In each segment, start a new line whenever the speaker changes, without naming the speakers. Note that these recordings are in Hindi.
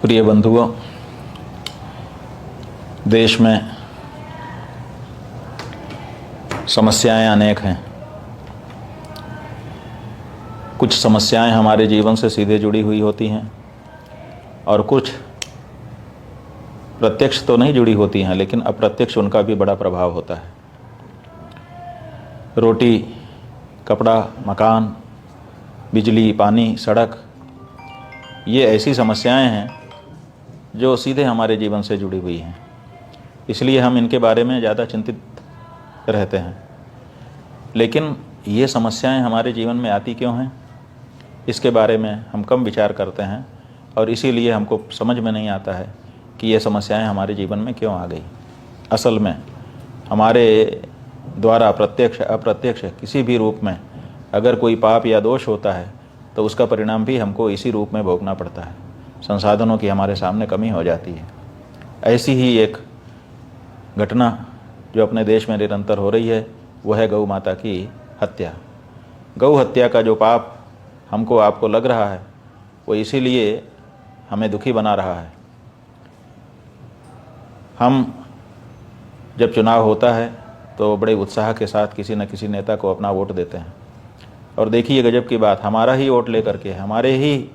प्रिय बंधुओं, देश में समस्याएं अनेक हैं। कुछ समस्याएं हमारे जीवन से सीधे जुड़ी हुई होती हैं और कुछ प्रत्यक्ष तो नहीं जुड़ी होती हैं, लेकिन अप्रत्यक्ष उनका भी बड़ा प्रभाव होता है। रोटी, कपड़ा, मकान, बिजली, पानी, सड़क, ये ऐसी समस्याएं हैं जो सीधे हमारे जीवन से जुड़ी हुई हैं। इसलिए हम इनके बारे में ज़्यादा चिंतित रहते हैं। लेकिन ये समस्याएं हमारे जीवन में आती क्यों हैं, इसके बारे में हम कम विचार करते हैं और इसीलिए हमको समझ में नहीं आता है कि ये समस्याएं हमारे जीवन में क्यों आ गई। असल में हमारे द्वारा प्रत्यक्ष अप्रत्यक्ष किसी भी रूप में अगर कोई पाप या दोष होता है तो उसका परिणाम भी हमको इसी रूप में भोगना पड़ता है। संसाधनों की हमारे सामने कमी हो जाती है। ऐसी ही एक घटना जो अपने देश में निरंतर हो रही है वह है गौ माता की हत्या। गौ हत्या का जो पाप हमको आपको लग रहा है वो इसीलिए हमें दुखी बना रहा है। हम जब चुनाव होता है तो बड़े उत्साह के साथ किसी न किसी नेता को अपना वोट देते हैं और देखिए गजब की बात, हमारा ही वोट लेकर के हमारे ही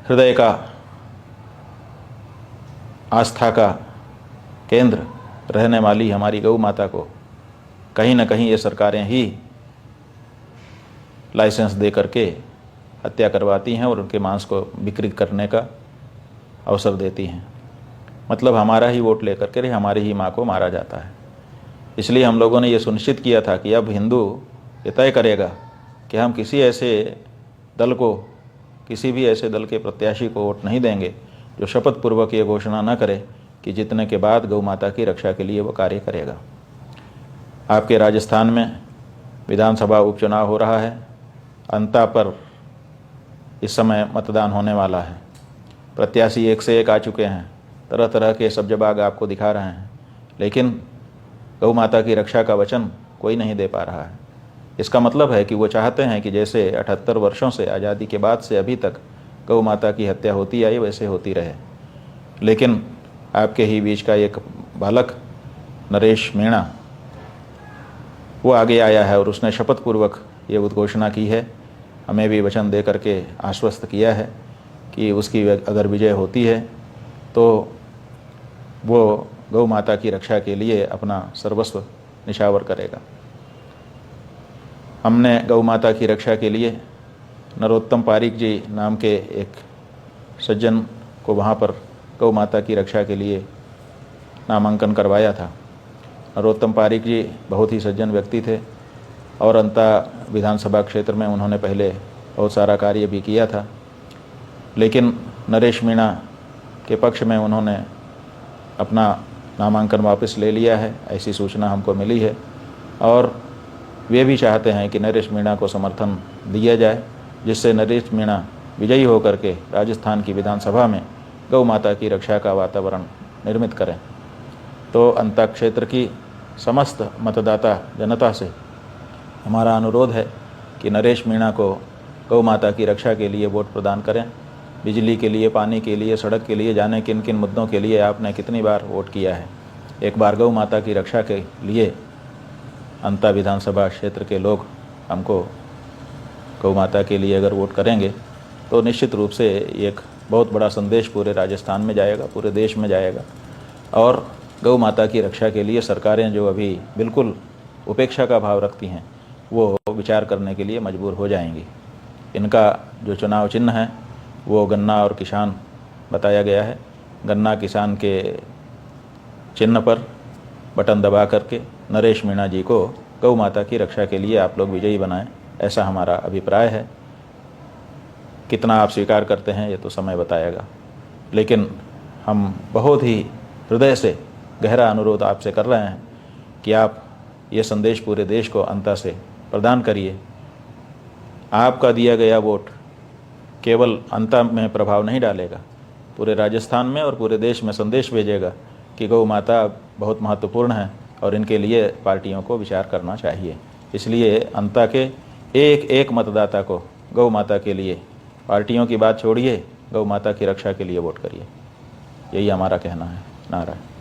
हृदय का, आस्था का केंद्र रहने वाली हमारी गौ माता को कहीं न कहीं ये सरकारें ही लाइसेंस दे करके हत्या करवाती हैं और उनके मांस को बिक्री करने का अवसर देती हैं। मतलब हमारा ही वोट लेकर के हमारी ही माँ को मारा जाता है। इसलिए हम लोगों ने ये सुनिश्चित किया था कि अब हिंदू ये तय करेगा कि हम किसी ऐसे दल को, किसी भी ऐसे दल के प्रत्याशी को वोट नहीं देंगे जो शपथ पूर्वक ये घोषणा न करे कि जीतने के बाद गौ माता की रक्षा के लिए वो कार्य करेगा। आपके राजस्थान में विधानसभा उपचुनाव हो रहा है। अंता पर इस समय मतदान होने वाला है। प्रत्याशी एक से एक आ चुके हैं, तरह तरह के सब्जबाग आपको दिखा रहे हैं, लेकिन गौ माता की रक्षा का वचन कोई नहीं दे पा रहा है। इसका मतलब है कि वो चाहते हैं कि जैसे 78 वर्षों से, आज़ादी के बाद से अभी तक गौ माता की हत्या होती आई वैसे होती रहे। लेकिन आपके ही बीच का एक बालक नरेश मीणा वो आगे आया है और उसने शपथ पूर्वक ये उद्घोषणा की है, हमें भी वचन दे करके आश्वस्त किया है कि उसकी अगर विजय होती है तो वो गौ माता की रक्षा के लिए अपना सर्वस्व निछावर करेगा। हमने गौ माता की रक्षा के लिए नरोत्तम पारीक जी नाम के एक सज्जन को वहाँ पर गौ माता की रक्षा के लिए नामांकन करवाया था। नरोत्तम पारीक जी बहुत ही सज्जन व्यक्ति थे और अंता विधानसभा क्षेत्र में उन्होंने पहले बहुत सारा कार्य भी किया था, लेकिन नरेश मीणा के पक्ष में उन्होंने अपना नामांकन वापस ले लिया है, ऐसी सूचना हमको मिली है। और वे भी चाहते हैं कि नरेश मीणा को समर्थन दिया जाए, जिससे नरेश मीणा विजयी होकर के राजस्थान की विधानसभा में गौ माता की रक्षा का वातावरण निर्मित करें। तो अंता क्षेत्र की समस्त मतदाता जनता से हमारा अनुरोध है कि नरेश मीणा को गौ माता की रक्षा के लिए वोट प्रदान करें। बिजली के लिए, पानी के लिए, सड़क के लिए, जाने किन किन मुद्दों के लिए आपने कितनी बार वोट किया है। एक बार गौ माता की रक्षा के लिए अंता विधानसभा क्षेत्र के लोग हमको गौ माता के लिए अगर वोट करेंगे तो निश्चित रूप से एक बहुत बड़ा संदेश पूरे राजस्थान में जाएगा, पूरे देश में जाएगा। और गौ माता की रक्षा के लिए सरकारें जो अभी बिल्कुल उपेक्षा का भाव रखती हैं वो विचार करने के लिए मजबूर हो जाएंगी। इनका जो चुनाव चिन्ह है वो गन्ना और किसान बताया गया है। गन्ना किसान के चिन्ह पर बटन दबा करके नरेश मीणा जी को गौ माता की रक्षा के लिए आप लोग विजयी बनाएं, ऐसा हमारा अभिप्राय है। कितना आप स्वीकार करते हैं ये तो समय बताएगा, लेकिन हम बहुत ही हृदय से गहरा अनुरोध आपसे कर रहे हैं कि आप ये संदेश पूरे देश को अंता से प्रदान करिए। आपका दिया गया वोट केवल अंता में प्रभाव नहीं डालेगा, पूरे राजस्थान में और पूरे देश में संदेश भेजेगा कि गौ माता बहुत महत्वपूर्ण है और इनके लिए पार्टियों को विचार करना चाहिए। इसलिए अंता के एक एक मतदाता को गौ माता के लिए, पार्टियों की बात छोड़िए, गौ माता की रक्षा के लिए वोट करिए। यही हमारा कहना है। नारा है।